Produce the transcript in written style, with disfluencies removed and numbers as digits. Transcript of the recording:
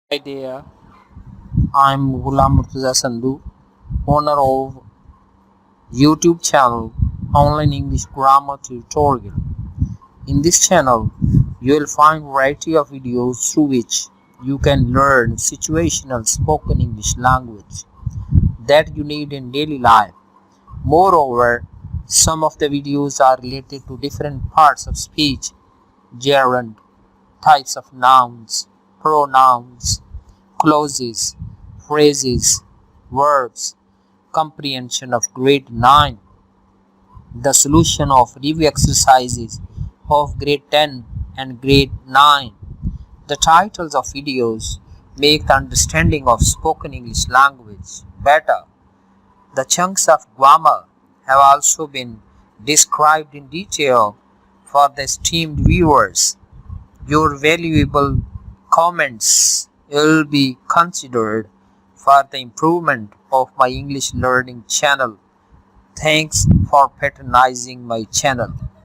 Hi there, I'm Ghulam Murtaza Sandhu, owner of YouTube channel Online English Grammar Tutorial. In this channel, you will find variety of videos through which you can learn situational spoken English language that you need in daily life. Moreover, some of the videos are related to different parts of speech, gerund, types of nouns, pronouns, clauses, phrases, verbs, comprehension of grade 9, the solution of review exercises of grade 10 and grade 9. The titles of videos make the understanding of spoken English language better. The chunks of grammar have also been described in detail for the esteemed viewers. Your valuable comments will be considered for the improvement of my English learning channel. Thanks for patronizing my channel.